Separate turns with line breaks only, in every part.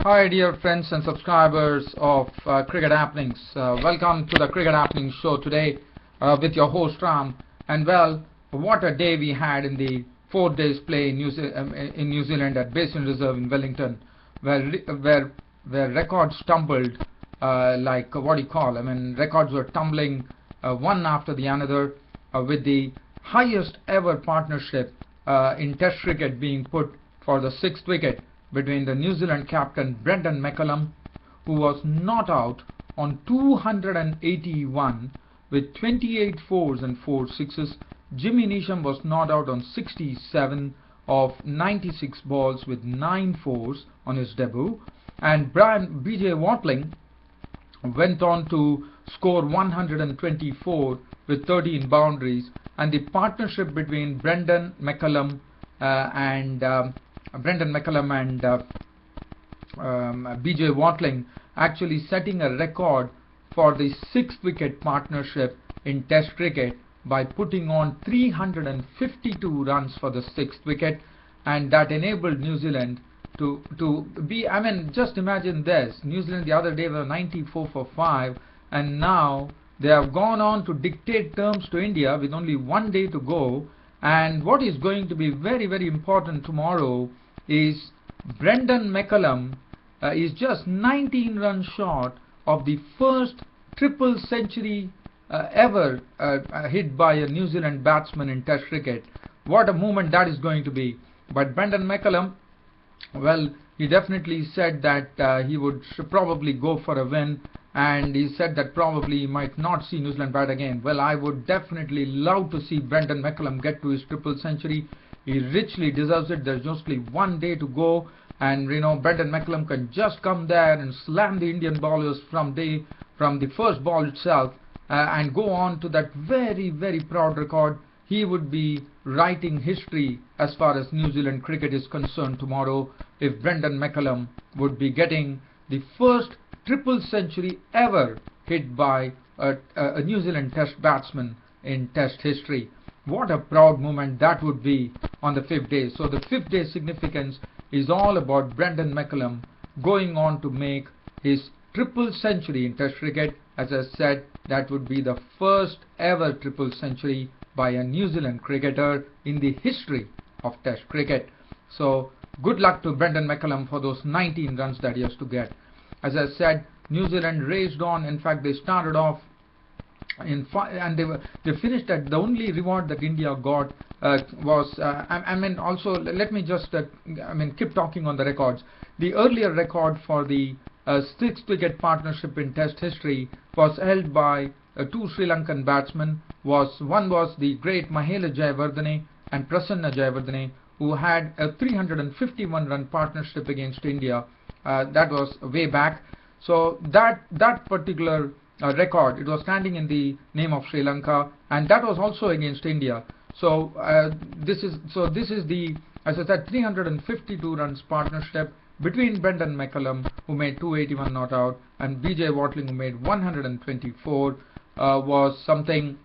Hi dear friends and subscribers of Cricket Happenings. Welcome to the Cricket Happenings show today with your host Ram. And well, what a day we had in the 4 days play in New Zealand at Basin Reserve in Wellington, where records tumbled like what do you call? Records were tumbling one after the another, with the highest ever partnership in Test cricket being put for the 6th wicket between the New Zealand captain Brendon Mcullum, who was not out on 281 with 28 fours and 4 sixes. Jimmy Neesham was not out on 67 of 96 balls with 9 fours on his debut, and BJ Watling went on to score 124 with 13 boundaries, and the partnership between Brendon Mcullum and BJ Watling actually setting a record for the 6th wicket partnership in Test cricket by putting on 352 runs for the 6th wicket, and that enabled New Zealand to be, just imagine this, New Zealand the other day were 94 for 5, and now they have gone on to dictate terms to India with only 1 day to go. And what is going to be very, very important tomorrow is Brendon Mcullum is just 19 runs short of the first triple century ever hit by a New Zealand batsman in Test cricket. What a moment that is going to be. But Brendon Mcullum, well, he definitely said that he would probably go for a win, and he said that probably he might not see New Zealand bat again. Well, I would definitely love to see Brendon Mcullum get to his triple century. He richly deserves it. There's mostly 1 day to go, and Brendon Mcullum can just come there and slam the Indian bowlers from the first ball itself, and go on to that very, very proud record. He would be writing history as far as New Zealand cricket is concerned tomorrow if Brendon Mcullum would be getting the first triple century ever hit by a New Zealand Test batsman in Test history. What a proud moment that would be on the 5th day. So the 5th day significance is all about Brendon Mcullum going on to make his triple century in Test cricket. As I said, that would be the first ever triple century by a New Zealand cricketer in the history of Test cricket. So good luck to Brendon Mcullum for those 19 runs that he has to get. As I said, New Zealand raced on. In fact, they started off and they finished at the only reward that India got was also let me just keep talking on the records. The earlier record for the 6th wicket partnership in Test history was held by 2 Sri Lankan batsmen. One was the great Mahela Jayawardene and Prasanna Jayawardene, who had a 351 run partnership against India. That was way back. So that particular record, it was standing in the name of Sri Lanka, and that was also against India. So this is the, as I said, 352 runs partnership between Brendon Mcullum, who made 281 not out, and BJ Watling, who made 124, was something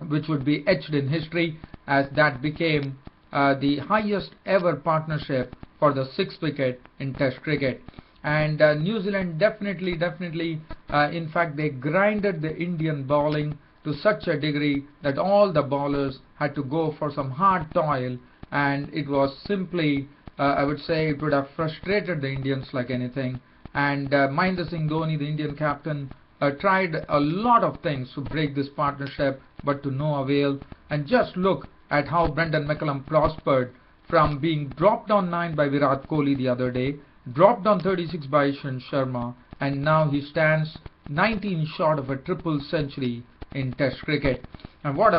which would be etched in history, as that became the highest ever partnership for the 6th wicket in Test cricket. And New Zealand definitely, in fact, they grinded the Indian bowling to such a degree that all the bowlers had to go for some hard toil, and it was simply, I would say, it would have frustrated the Indians like anything. And Mahendra Singh Dhoni, the Indian captain, tried a lot of things to break this partnership, but to no avail. And just look at how Brendon Mcullum prospered from being dropped on 9 by Virat Kohli the other day, dropped on 36 by Ishant Sharma, and now he stands 19 short of a triple century in Test cricket. And what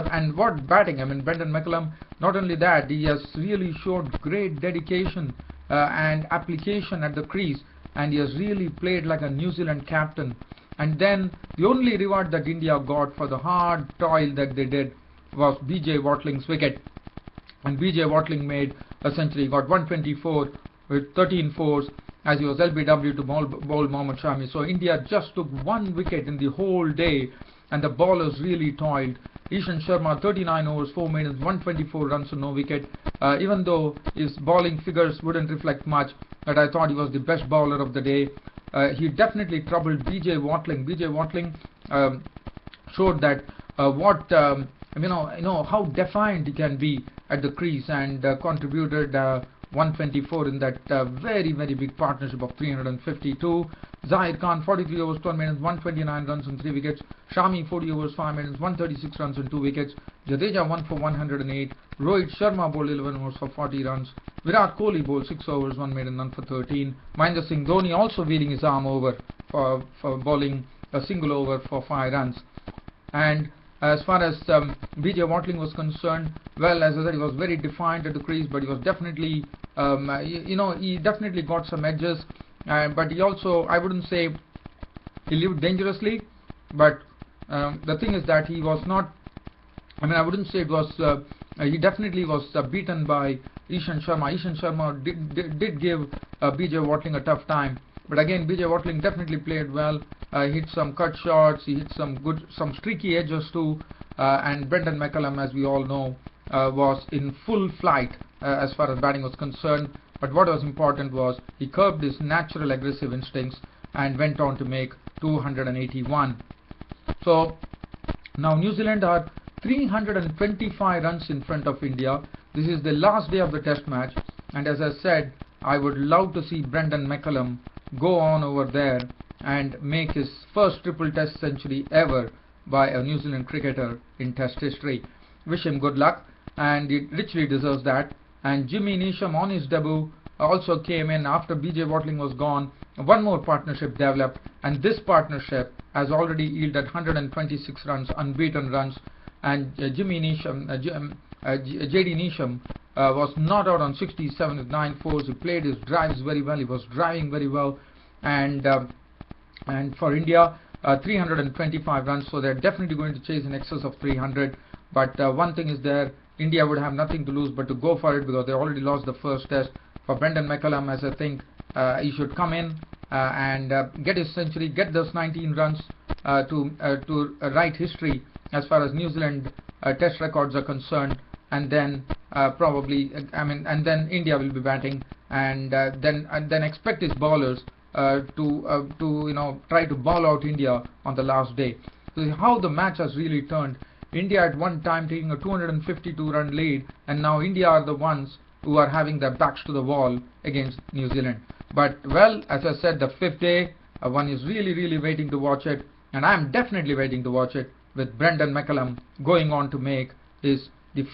batting! Brendon Mcullum, not only that, he has really showed great dedication and application at the crease, and he has really played like a New Zealand captain. And then the only reward that India got for the hard toil that they did was BJ Watling's wicket, and BJ Watling made a century, got 124 with 13 fours, as he was LBW to bowl Mohammad Shami. So India just took 1 wicket in the whole day, and the bowlers really toiled. Ishan Sharma 39 overs 4 minutes 124 runs and no wicket. Even though his bowling figures wouldn't reflect much, but I thought he was the best bowler of the day. He definitely troubled BJ Watling. BJ Watling showed that how defiant he can be at the crease, and contributed 124 in that very big partnership of 352. Zahir Khan 43 overs 12 minutes 129 runs and 3 wickets. Shami 40 overs 5 minutes 136 runs and 2 wickets. Jadeja 1 for 108. Rohit Sharma bowled 11 overs for 40 runs. Virat Kohli bowled 6 overs 1 minute none for 13. Mahendra Singh Dhoni also wheeling his arm over for bowling a single over for 5 runs. And as far as BJ Watling was concerned, well, as I said, he was very defiant at the crease, but he was definitely, he definitely got some edges, but he also, I wouldn't say he lived dangerously, but the thing is that he was not, I wouldn't say it was, he definitely was beaten by Ishan Sharma. Ishan Sharma did give BJ Watling a tough time. But again, BJ Watling definitely played well. He hit some cut shots, he hit some streaky edges too, and Brendon Mcullum, as we all know, was in full flight as far as batting was concerned. But what was important was he curbed his natural aggressive instincts and went on to make 281. So now New Zealand are 325 runs in front of India. This is the last day of the test match, and as I said, I would love to see Brendon Mcullum go on over there and make his first triple test century ever by a New Zealand cricketer in test history. Wish him good luck, and he richly deserves that. And Jimmy Neesham on his debut also came in after BJ Watling was gone. One more partnership developed, and this partnership has already yielded 126 runs, unbeaten runs, and JD Neesham was not out on 67 with 9 fours. He played his drives very well, he was driving very well, and for India 325 runs, so they're definitely going to chase in excess of 300. But one thing is there, India would have nothing to lose but to go for it, because they already lost the first test. For Brendon Mcullum, as I think he should come in and get his century, get those 19 runs to write history as far as New Zealand test records are concerned, and then and then India will be batting, and then expect his bowlers to try to bowl out India on the last day. So how the match has really turned. India at one time taking a 252 run lead, and now India are the ones who are having their backs to the wall against New Zealand. But well, as I said, the 5th day, one is really waiting to watch it, and I am definitely waiting to watch it, with Brendon Mcullum going on to make the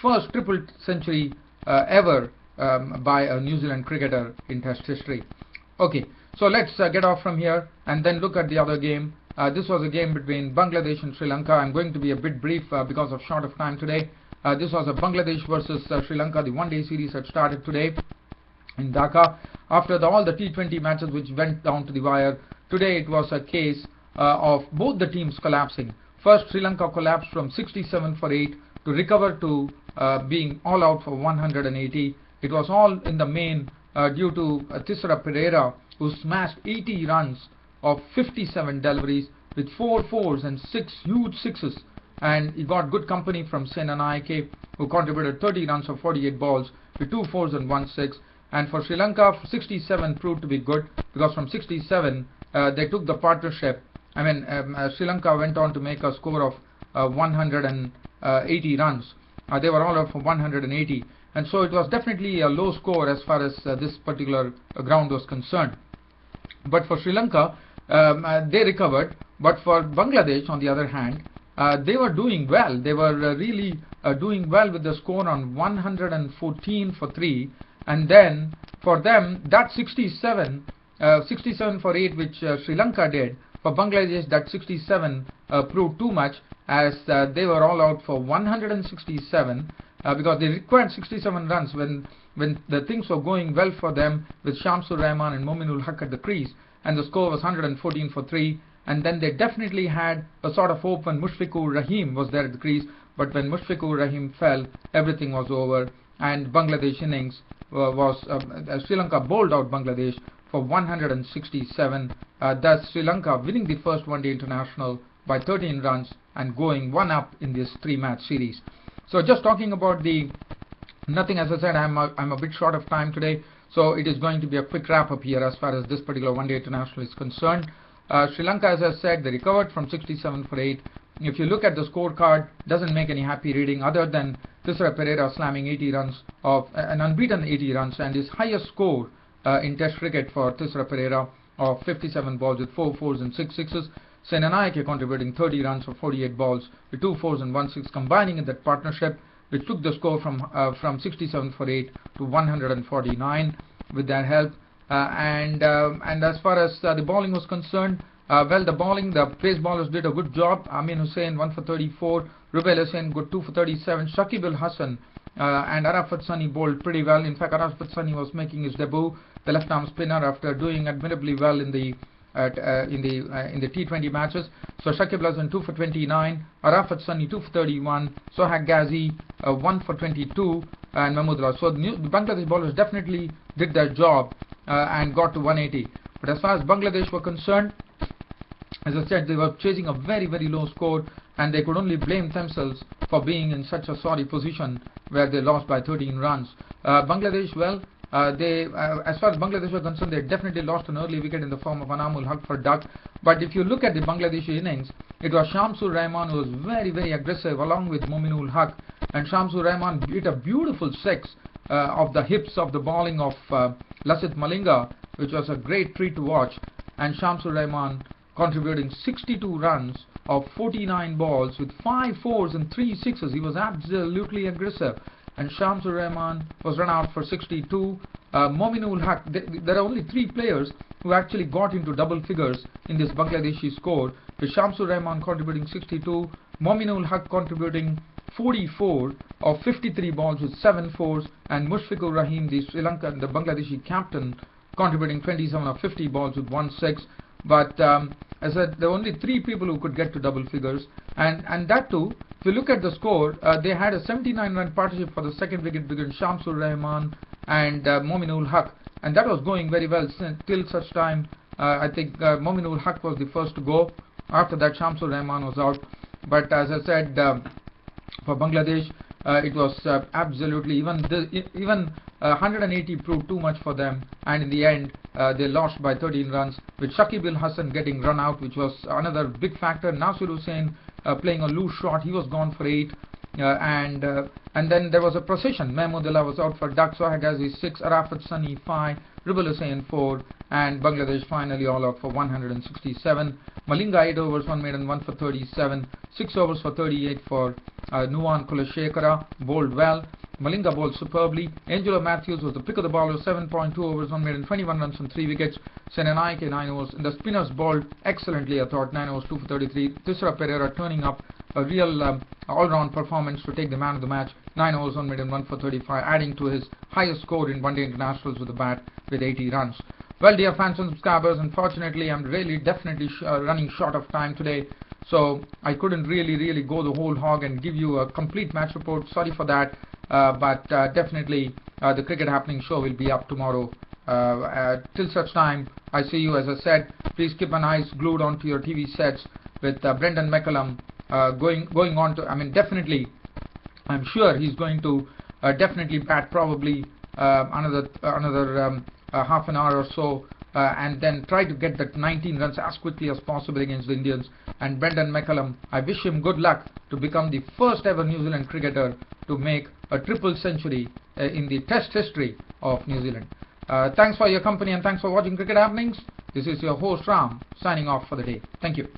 first triple century ever by a New Zealand cricketer in test history. Okay, so let's get off from here and then look at the other game. This was a game between Bangladesh and Sri Lanka. I'm going to be a bit brief because of short of time today. This was a Bangladesh versus Sri Lanka. The one-day series had started today in Dhaka. After all the T20 matches which went down to the wire, today it was a case of both the teams collapsing. First, Sri Lanka collapsed from 67 for 8 to recover to being all out for 180. It was all in the main due to Thisara Pereira, who smashed 80 runs of 57 deliveries with 4 fours and 6 huge sixes, and he got good company from Sena Naike, who contributed 30 runs of 48 balls with 2 fours and 1 six. And for Sri Lanka, 67 proved to be good, because from 67 they took the partnership. Sri Lanka went on to make a score of 180 runs. They were all out for 180, and so it was definitely a low score as far as this particular ground was concerned. But for Sri Lanka, they recovered. But for Bangladesh, on the other hand, they were doing well. They were really doing well with the score on 114 for 3, and then for them that 67 for 8 which Sri Lanka did, for Bangladesh that 67 proved too much, as they were all out for 167 because they required 67 runs when the things were going well for them with Shamsur Rahman and Mominul Haq at the crease, and the score was 114 for 3. And then they definitely had a sort of hope when Mushfiqur Rahim was there at the crease, but when Mushfiqur Rahim fell, everything was over, and Bangladesh innings Sri Lanka bowled out Bangladesh for 167. Thus Sri Lanka winning the first one-day international by 13 runs and going 1 up in this 3-match series. So just talking about the nothing, as I said, I'm a bit short of time today, so it is going to be a quick wrap up here as far as this particular one-day international is concerned. Sri Lanka, as I said, they recovered from 67 for 8. If you look at the scorecard, doesn't make any happy reading other than Thisara Perera slamming 80 runs of an unbeaten 80 runs, and his highest score in Test cricket for Thisara Perera of 57 balls with 4 fours and 6 sixes. Senanayake contributing 30 runs for 48 balls with 2 fours and 1 6, combining in that partnership, which took the score from 67 for 8 to 149 with their help. And as far as the bowling was concerned, well, the pace bowlers did a good job. Amin Hussain 1 for 34, Rubail Hussain got 2 for 37, Shakib Al Hasan and Arafat Sunny bowled pretty well. In fact, Arafat Sunny was making his debut, the left-arm spinner, after doing admirably well in the T20 matches. So Shakib Al Hasan 2 for 29, Arafat Sunny 2 for 31, Sohail Ghazi 1 for 22, and Mahmudullah. So the Bangladesh bowlers definitely did their job and got to 180. But as far as Bangladesh were concerned, as I said, they were chasing a very, very low score, and they could only blame themselves for being in such a sorry position where they lost by 13 runs. Bangladesh, well, as far as Bangladesh were concerned, they definitely lost an early wicket in the form of Anamul Haq for duck. But if you look at the Bangladeshi innings, it was Shamsur Rahman who was very, very aggressive along with Mominul Haq, and Shamsur Rahman hit a beautiful 6 of the hips of the bowling of Lasith Malinga, which was a great treat to watch, and Shamsur Rahman contributing 62 runs of 49 balls with 5 fours and 3 sixes. He was absolutely aggressive, and Shamsur Rahman was run out for 62. Mominul Haq, there are only 3 players who actually got into double figures in this Bangladeshi score, with Shamsur Rahman contributing 62, Mominul Haq contributing 44 of 53 balls with 7 fours, and Mushfiqur Rahim, the Bangladeshi captain, contributing 27 of 50 balls with 1 6. But as I said, there were only 3 people who could get to double figures, and that too, if you look at the score, they had a 79-run partnership for the second wicket between Shamsur Rahman and Mominul Haq, and that was going very well till such time. I think Mominul Haq was the first to go. After that, Shamsur Rahman was out. But as I said, for Bangladesh, it was absolutely even 180 proved too much for them, and in the end they lost by 13 runs, with Shakib Al Hasan getting run out, which was another big factor. Nasir Hussain playing a loose shot, he was gone for 8, and then there was a procession. Mahmudullah was out for duck, Sohail Ghazi 6, Arafat Sunny 5, Rubail Hussain 4, and Bangladesh finally all out for 167. Malinga 8 overs, 1 maiden, 1 for 37, 6 overs for 38 for Nuwan Kulashekara, bowled well. Malinga bowled superbly. Angelo Matthews was the pick of the bowler, 7.2 overs, 1 maiden, 21 runs and 3 wickets. Senanayake 9 overs, and the spinners bowled excellently, I thought, 9 overs, 2 for 33. Thisara Perera turning up a real all-round performance to take the man of the match, 9 overs, 1 maiden, 1 for 35, adding to his highest score in one-day internationals with the bat with 80 runs. Well, dear fans and subscribers, unfortunately I'm really definitely running short of time today, so I couldn't really go the whole hog and give you a complete match report. Sorry for that, but definitely the Cricket Happening show will be up tomorrow. Till such time, I see you. As I said, please keep an eye glued onto your TV sets with Brendon Mcullum going on to, I mean, definitely, I'm sure he's going to definitely bat probably another half an hour or so, and then try to get that 19 runs as quickly as possible against the Indians. And Brendon Mcullum, I wish him good luck to become the first ever New Zealand cricketer to make a triple century in the Test history of New Zealand. Thanks for your company and thanks for watching Cricket Happenings. This is your host Ram signing off for the day. Thank you.